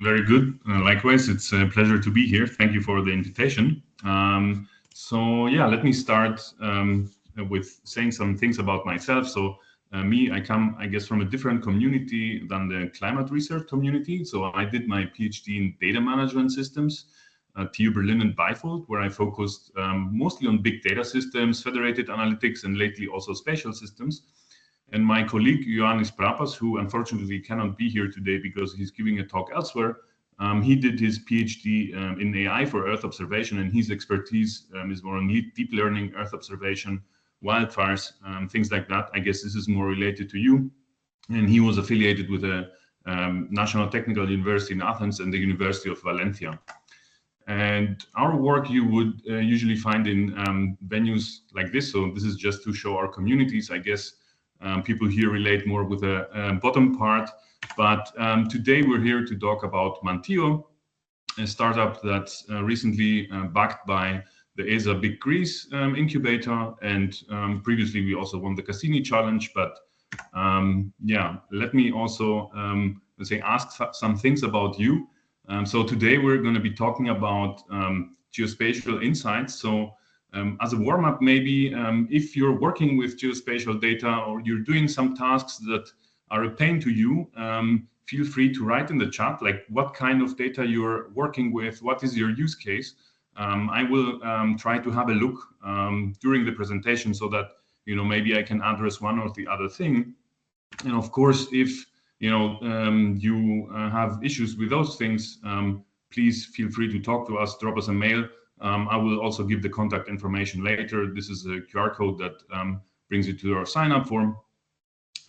Very good. Likewise, it's a pleasure to be here. Thank you for the invitation. So yeah, let me start with saying some things about myself. So me, I come, I guess, from a different community than the climate research community. So I did my PhD in data management systems at TU Berlin and Bifold, where I focused mostly on big data systems, federated analytics, and lately also spatial systems. And my colleague, Ioannis Prapas, who unfortunately cannot be here today because he's giving a talk elsewhere, he did his PhD in AI for Earth observation, and his expertise is more on deep learning, Earth observation, wildfires, things like that. I guess this is more related to you. And he was affiliated with the National Technical University in Athens and the University of Valencia. And our work you would usually find in venues like this. So this is just to show our communities, I guess. People here relate more with the bottom part, but today we're here to talk about Manteo, a startup that's recently backed by the ESA Big Greece incubator, and previously we also won the Cassini Challenge. But yeah, let me also let's say ask some things about you. So today we're going to be talking about geospatial insights. So as a warm-up, maybe if you're working with geospatial data or you're doing some tasks that are a pain to you, feel free to write in the chat, like what kind of data you're working with, what is your use case. I will try to have a look during the presentation so that, maybe I can address one or the other thing. And of course, if, you have issues with those things, please feel free to talk to us, drop us a mail. I will also give the contact information later. This is a QR code that brings you to our sign-up form.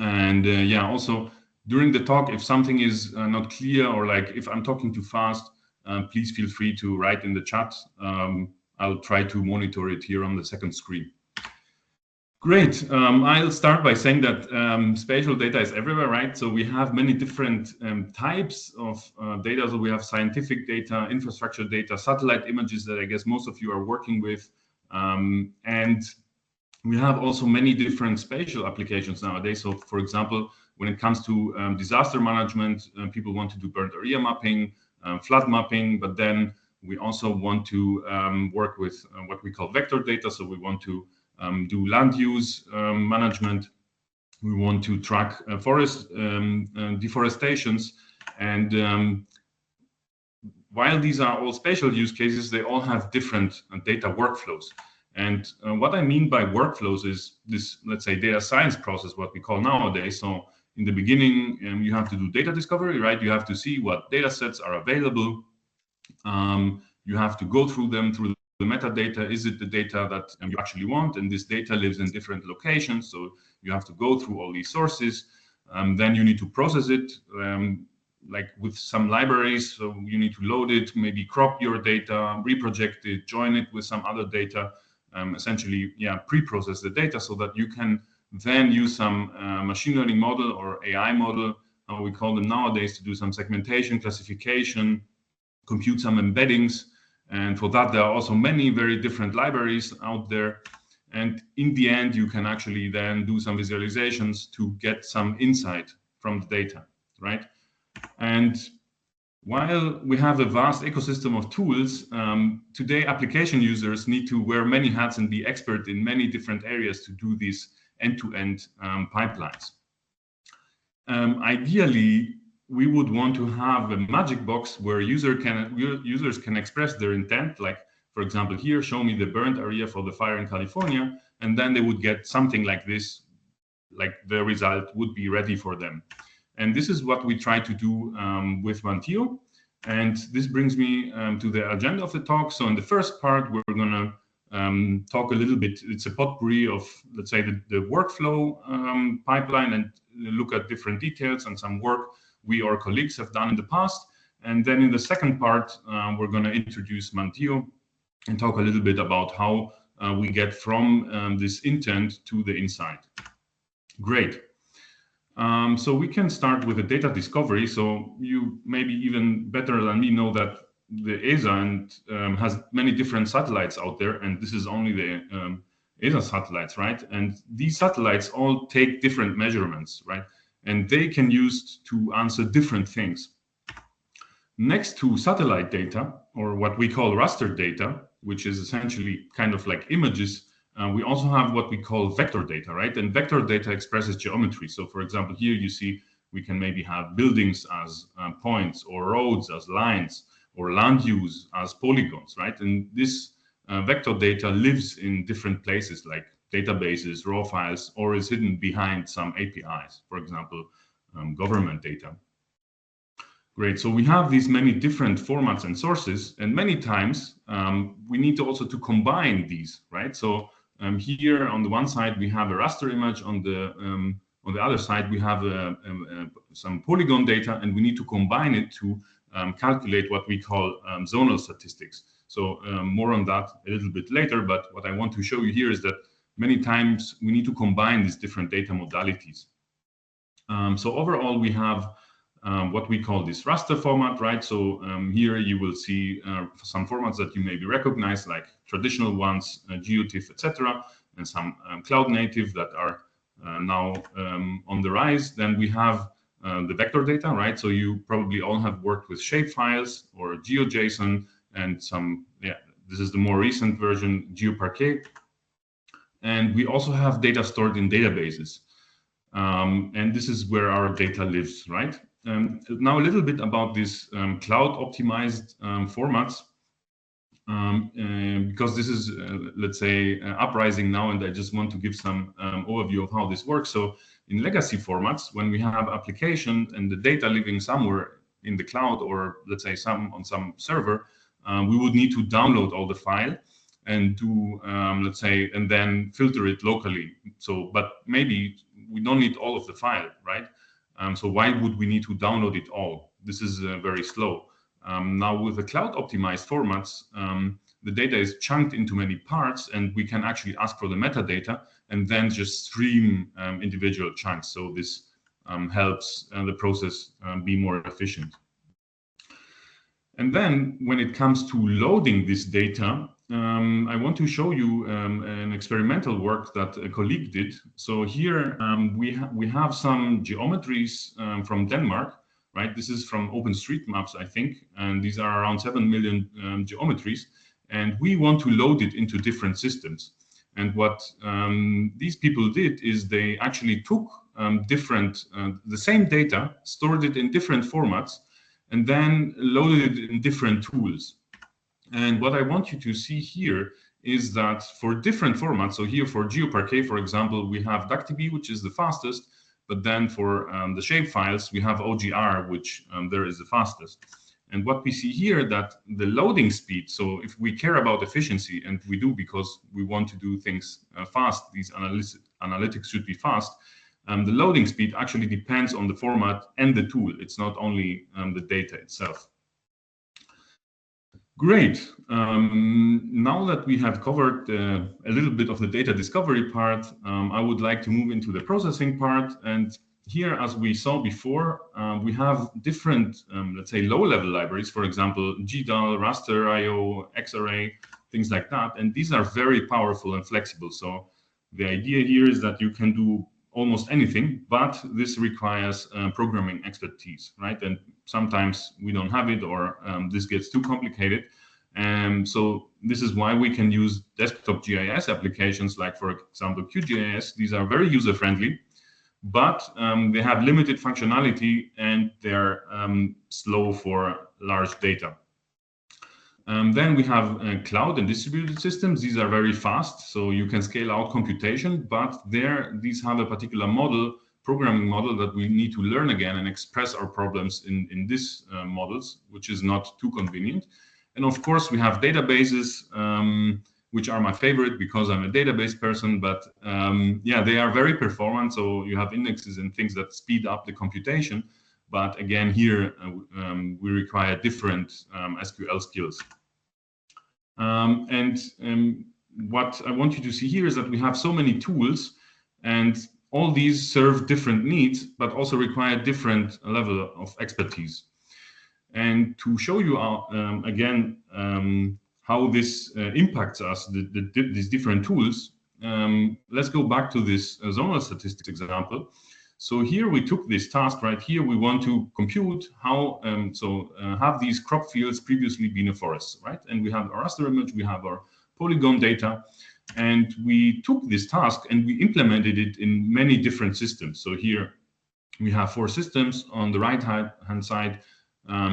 And yeah, also during the talk, if something is not clear or like if I'm talking too fast, please feel free to write in the chat. I'll try to monitor it here on the second screen. Great. I'll start by saying that spatial data is everywhere, right? So we have many different types of data. So we have scientific data, infrastructure data, satellite images that I guess most of you are working with. And we have also many different spatial applications nowadays. So for example, when it comes to disaster management, people want to do burnt area mapping, flood mapping, but then we also want to work with what we call vector data. So we want to do land use management. We want to track forest deforestations. And while these are all spatial use cases, they all have different data workflows. And what I mean by workflows is this, let's say, data science process, what we call nowadays. So in the beginning, you have to do data discovery, right? You have to see what data sets are available. You have to go through them, through the metadata. Is it the data that you actually want? And this data lives in different locations. So you have to go through all these sources. Then you need to process it like with some libraries. So you need to load it, maybe crop your data, reproject it, join it with some other data, essentially, yeah, pre-process the data so that you can then use some machine learning model or AI model, we call them nowadays, to do some segmentation, classification, compute some embeddings. And for that, there are also many very different libraries out there. And in the end, you can actually then do some visualizations to get some insight from the data, right? And while we have a vast ecosystem of tools, today application users need to wear many hats and be expert in many different areas to do these end-to-end pipelines. Ideally, we would want to have a magic box where users can express their intent, like, for example, here, show me the burnt area for the fire in California, and then they would get something like this, like the result would be ready for them. And this is what we try to do with Manteo. And this brings me to the agenda of the talk. So in the first part, we're going to talk a little bit. It's a potpourri of, let's say, the workflow pipeline, and look at different details and some work we or colleagues have done in the past. And then in the second part, we're going to introduce Manteo and talk a little bit about how we get from this intent to the insight. Great. So we can start with the data discovery. So you maybe even better than me know that the ESA has many different satellites out there, and this is only the ESA satellites, right? And these satellites all take different measurements, right? And they can use to answer different things. Next to satellite data, or what we call raster data, which is essentially kind of like images, we also have what we call vector data, right? And vector data expresses geometry. So for example, here you see we can maybe have buildings as points, or roads as lines, or land use as polygons, right? And this vector data lives in different places like databases, raw files, or is hidden behind some APIs, for example, government data. Great, so we have these many different formats and sources, and many times we need to also to combine these, right? So here on the one side we have a raster image, on the other side we have some polygon data, and we need to combine it to calculate what we call zonal statistics. So more on that a little bit later, but what I want to show you here is that many times we need to combine these different data modalities. So overall we have what we call this raster format, right? So here you will see some formats that you maybe recognize, like traditional ones, GeoTIFF, etc., and some cloud native that are now on the rise. Then we have the vector data, right? So you probably all have worked with shapefiles or GeoJSON, and some, yeah, this is the more recent version, GeoParquet. And we also have data stored in databases. And this is where our data lives, right? Now a little bit about these cloud optimized formats, because this is, let's say, uprising now, and I just want to give some overview of how this works. So in legacy formats, when we have application and the data living somewhere in the cloud, or let's say on some server, we would need to download all the file and do, let's say, and then filter it locally. So, but maybe we don't need all of the file, right? So why would we need to download it all? This is very slow. Now with the cloud optimized formats, the data is chunked into many parts, and we can actually ask for the metadata and then just stream individual chunks. So this helps the process be more efficient. And then when it comes to loading this data, I want to show you an experimental work that a colleague did. So here we have some geometries from Denmark, right? This is from OpenStreetMaps, I think, and these are around 7 million geometries, and we want to load it into different systems. And what these people did is they actually took the same data, stored it in different formats, and then loaded it in different tools. And what I want you to see here is that for different formats, so here for GeoParquet, for example, we have DuckDB, which is the fastest, but then for the shapefiles, we have OGR, which there is the fastest. And what we see here, that the loading speed, so if we care about efficiency, and we do because we want to do things fast, these analytics should be fast, the loading speed actually depends on the format and the tool. It's not only the data itself. Great. Now that we have covered a little bit of the data discovery part, I would like to move into the processing part. And here, as we saw before, we have different, let's say, low-level libraries, for example, GDAL, raster, IO, Xarray, things like that. And these are very powerful and flexible. So the idea here is that you can do almost anything, but this requires programming expertise, right? And sometimes we don't have it, or this gets too complicated. So this is why we can use desktop GIS applications, like, for example, QGIS. These are very user-friendly, but they have limited functionality, and they're slow for large data. Then we have cloud and distributed systems. These are very fast, so you can scale out computation, but these have a particular programming model that we need to learn again and express our problems in these models, which is not too convenient. And of course, we have databases, which are my favorite because I'm a database person, but yeah, they are very performant. So you have indexes and things that speed up the computation. But again, here we require different SQL skills. What I want you to see here is that we have so many tools, and all these serve different needs, but also require different level of expertise. And to show you again how this impacts us, these different tools, let's go back to this zonal statistics example. So here we took this task right here. We want to compute how, have these crop fields previously been a forest, right? And we have our raster image, we have our polygon data, and we took this task and we implemented it in many different systems. So here we have 4 systems. On the right-hand side,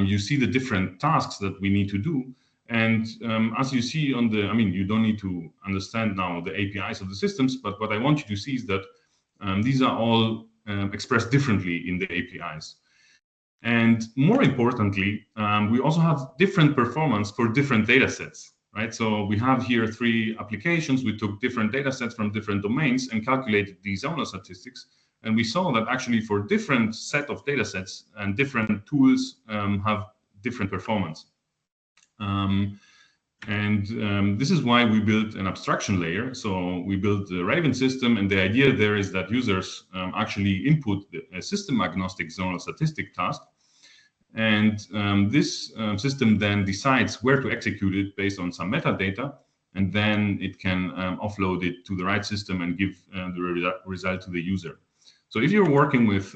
you see the different tasks that we need to do. And as you see on the, you don't need to understand now the APIs of the systems, but what I want you to see is that these are all expressed differently in the APIs. And more importantly, we also have different performance for different data sets, right? So we have here 3 applications. We took different data sets from different domains and calculated these zonal statistics. And we saw that actually for different set of data sets and different tools have different performance. This is why we built an abstraction layer. So we built the Raven system, and the idea there is that users actually input a system agnostic zonal statistic task. And this system then decides where to execute it based on some metadata, and then it can offload it to the right system and give the result to the user. So if you're working with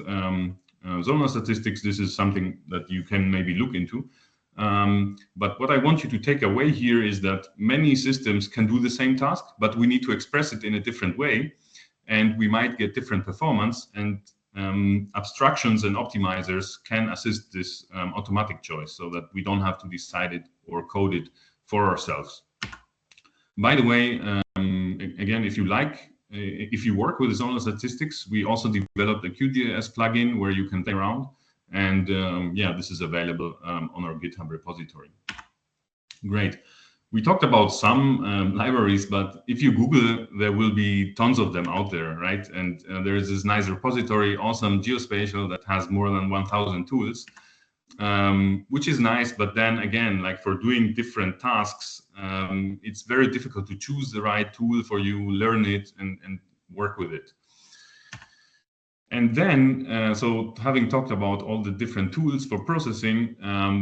zonal statistics, this is something that you can maybe look into. But what I want you to take away here is that many systems can do the same task, but we need to express it in a different way, and we might get different performance, and abstractions and optimizers can assist this automatic choice so that we don't have to decide it or code it for ourselves. By the way, again, if you work with zonal statistics, we also developed a QGIS plugin where you can play around. And this is available on our GitHub repository. Great. We talked about some libraries, but if you Google, there will be tons of them out there, right? And there is this nice repository, awesome geospatial, that has more than 1,000 tools, which is nice. But then again, like for doing different tasks, it's very difficult to choose the right tool for you, learn it, and work with it. And then, so having talked about all the different tools for processing,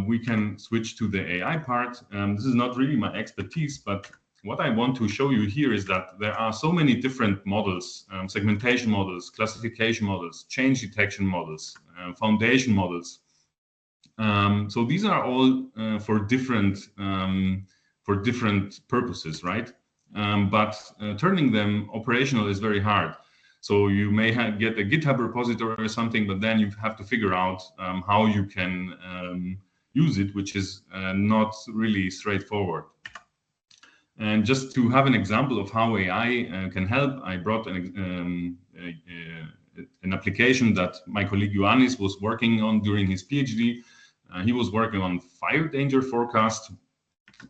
we can switch to the AI part. This is not really my expertise, but what I want to show you here is that there are so many different models, segmentation models, classification models, change detection models, foundation models. So these are all for different purposes, right? But turning them operational is very hard. So you may get a GitHub repository or something, but then you have to figure out how you can use it, which is not really straightforward. And just to have an example of how AI can help, I brought an application that my colleague Ioannis was working on during his PhD. He was working on fire danger forecast.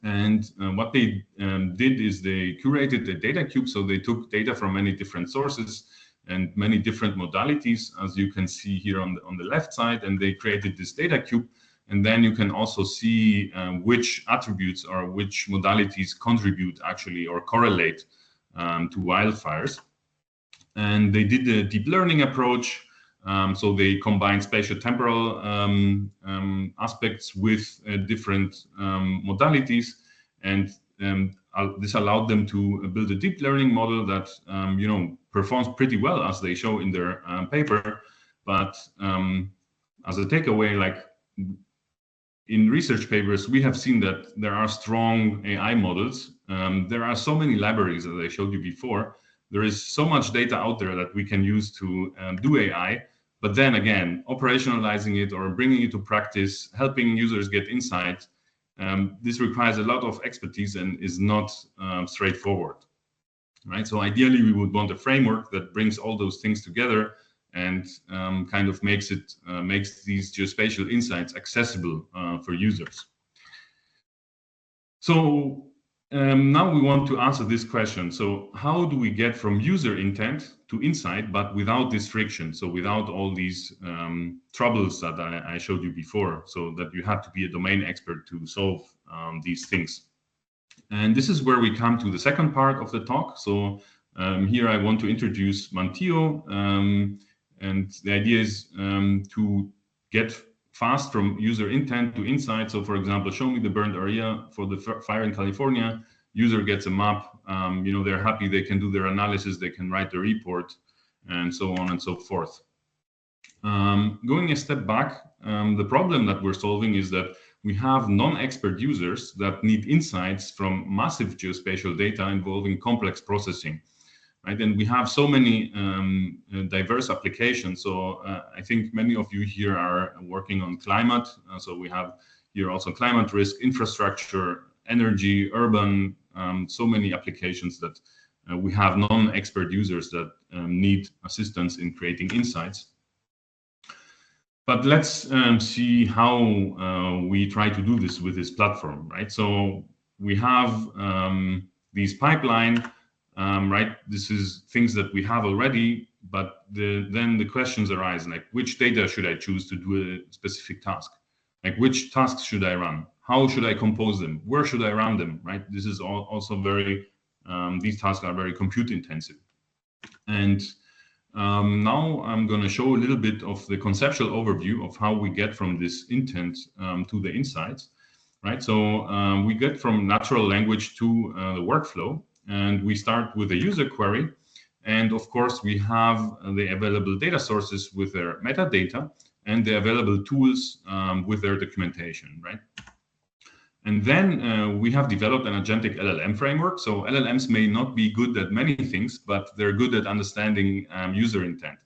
And what they did is they curated the data cube. So they took data from many different sources and many different modalities, as you can see here on the left side, and they created this data cube. And then you can also see which attributes or which modalities contribute actually or correlate to wildfires. And they did a deep learning approach. So they combined spatial temporal aspects with different modalities, and this allowed them to build a deep learning model that performs pretty well, as they show in their paper. But as a takeaway, like in research papers, we have seen that there are strong AI models. There are so many libraries, as I showed you before. There is so much data out there that we can use to do AI. But then again, operationalizing it or bringing it to practice, helping users get insight, this requires a lot of expertise and is not straightforward, right? So ideally, we would want a framework that brings all those things together and kind of makes these geospatial insights accessible for users. So now we want to answer this question. So how do we get from user intent to insight, but without this friction? So without all these troubles that I showed you before, so that you have to be a domain expert to solve these things. And this is where we come to the second part of the talk. So here I want to introduce Manteo. And the idea is to get fast from user intent to insight. So for example, show me the burned area for the fire in California. User gets a map, they're happy, they can do their analysis, they can write the report, and so on and so forth. Going a step back, the problem that we're solving is that we have non-expert users that need insights from massive geospatial data involving complex processing, right? And we have so many diverse applications. So I think many of you here are working on climate. So we have here also climate risk, infrastructure, energy, urban, so many applications that we have non-expert users that need assistance in creating insights. But let's see how we try to do this with this platform, right? So we have these pipeline, right? This is things that we have already, but then the questions arise, like which data should I choose to do a specific task? Like which tasks should I run? How should I compose them? Where should I run them, right? This is also very, these tasks are very compute intensive. And now I'm going to show a little bit of the conceptual overview of how we get from this intent to the insights, right? So we get from natural language to the workflow, and we start with a user query. And of course, we have the available data sources with their metadata and the available tools with their documentation, right? And then we have developed an agentic LLM framework. So LLMs may not be good at many things, but they're good at understanding user intent.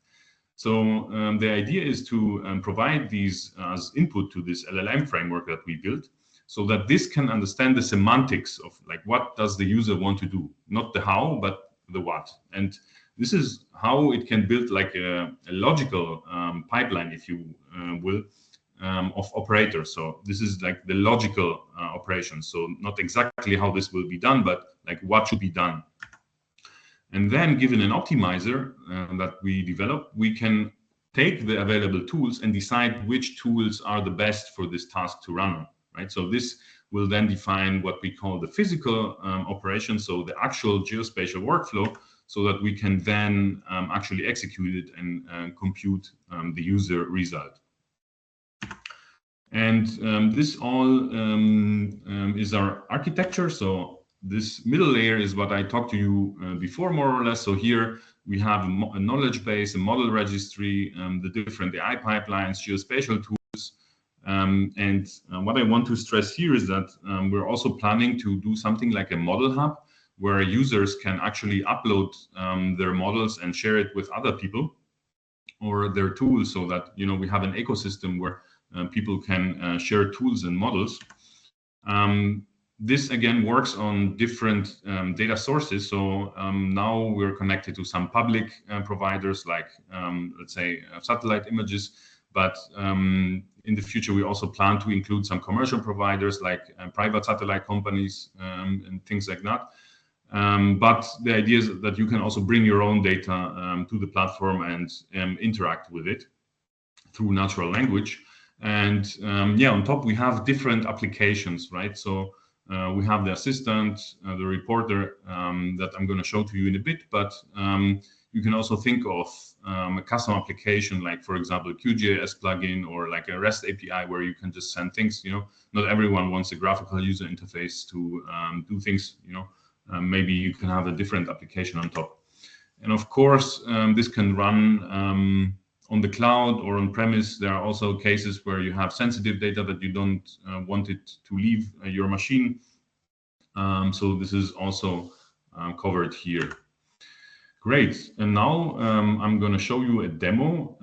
So the idea is to provide these as input to this LLM framework that we built, so that this can understand the semantics of like what does the user want to do, not the how, but the what. And this is how it can build like a logical pipeline, if you will, of operators. So this is like the logical operation. So not exactly how this will be done, but like what should be done. And then given an optimizer that we develop, we can take the available tools and decide which tools are the best for this task to run on, right? So this will then define what we call the physical operation, so the actual geospatial workflow, so that we can then actually execute it and compute the user result. And this all is our architecture. So this middle layer is what I talked to you before, more or less. So here we have a knowledge base, a model registry, the different AI pipelines, geospatial tools. And what I want to stress here is that we're also planning to do something like a model hub, where users can actually upload their models and share it with other people or their tools, so that we have an ecosystem where people can share tools and models. This again works on different data sources. So now we're connected to some public providers, like let's say satellite images, but in the future we also plan to include some commercial providers, like private satellite companies and things like that. But the idea is that you can also bring your own data to the platform and interact with it through natural language. And yeah, on top we have different applications, right? So we have the assistant, the reporter that I'm going to show to you in a bit, but you can also think of a custom application, like for example QGIS plugin, or like a REST API where you can just send things. Not everyone wants a graphical user interface to do things. Maybe you can have a different application on top. And of course, this can run on the cloud or on premise. There are also cases where you have sensitive data that you don't want it to leave your machine. So this is also covered here. Great. And now I'm going to show you a demo.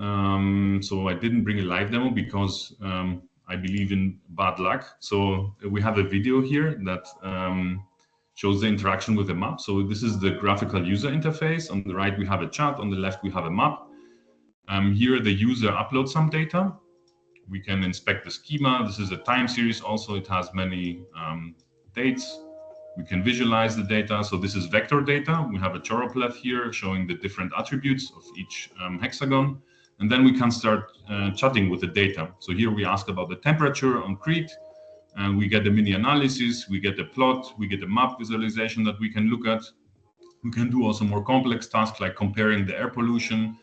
So I didn't bring a live demo because I believe in bad luck. So we have a video here that shows the interaction with the map. So this is the graphical user interface. On the right, we have a chat. On the left, we have a map. Here, the user uploads some data. We can inspect the schema. This is a time series also. It has many dates. We can visualize the data. So this is vector data. We have a choropleth here showing the different attributes of each hexagon. And then we can start chatting with the data. So here we ask about the temperature on Crete. And we get the mini analysis, we get the plot, we get a map visualization that we can look at. We can do also more complex tasks like comparing the air pollution.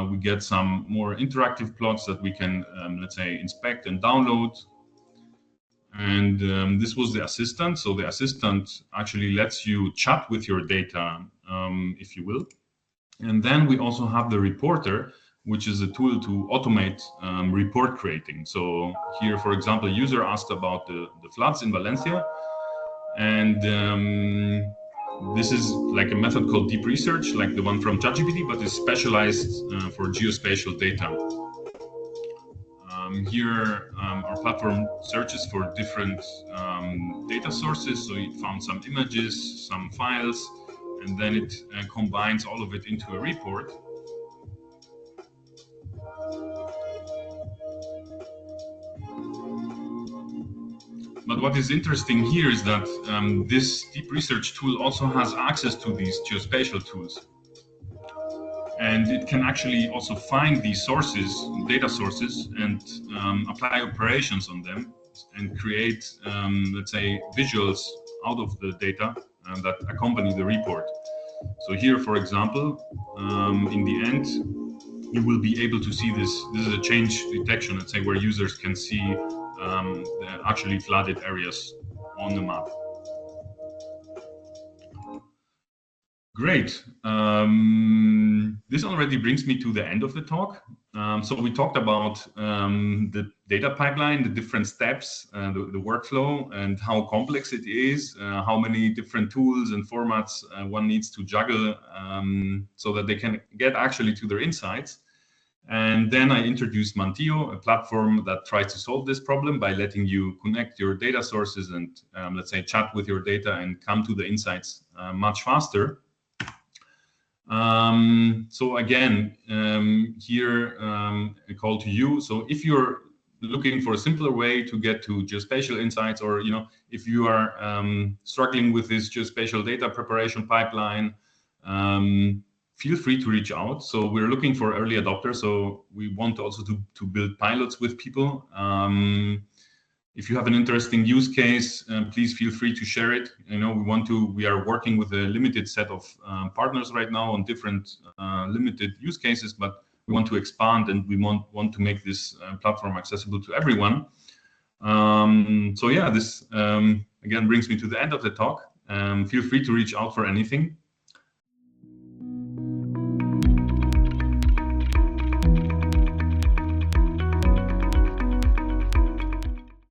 We get some more interactive plots that we can, let's say, inspect and download. And this was the assistant. So the assistant actually lets you chat with your data, if you will. And then we also have the reporter, which is a tool to automate report creating. So here, for example, a user asked about the floods in Valencia, and this is like a method called deep research, like the one from ChatGPT, but is specialized for geospatial data. Here, our platform searches for different data sources. So it found some images, some files, and then it combines all of it into a report. But what is interesting here is that this deep research tool also has access to these geospatial tools. And it can actually also find these sources, data sources, and apply operations on them and create, let's say, visuals out of the data that accompany the report. So here, for example, in the end, you will be able to see this. This is a change detection, let's say, where users can see the actually flooded areas on the map. Great. This already brings me to the end of the talk. So we talked about the data pipeline, the different steps, the workflow, and how complex it is, how many different tools and formats one needs to juggle so that they can get actually to their insights. And then I introduced Manteo, a platform that tries to solve this problem by letting you connect your data sources and, let's say, chat with your data and come to the insights much faster. So again, here a call to you. So if you're looking for a simpler way to get to geospatial insights, or if you are struggling with this geospatial data preparation pipeline, feel free to reach out. So we're looking for early adopters. So we want also to build pilots with people. If you have an interesting use case, please feel free to share it. We are working with a limited set of partners right now on different limited use cases, but we want to expand and we want to make this platform accessible to everyone. So yeah, this again brings me to the end of the talk. Feel free to reach out for anything.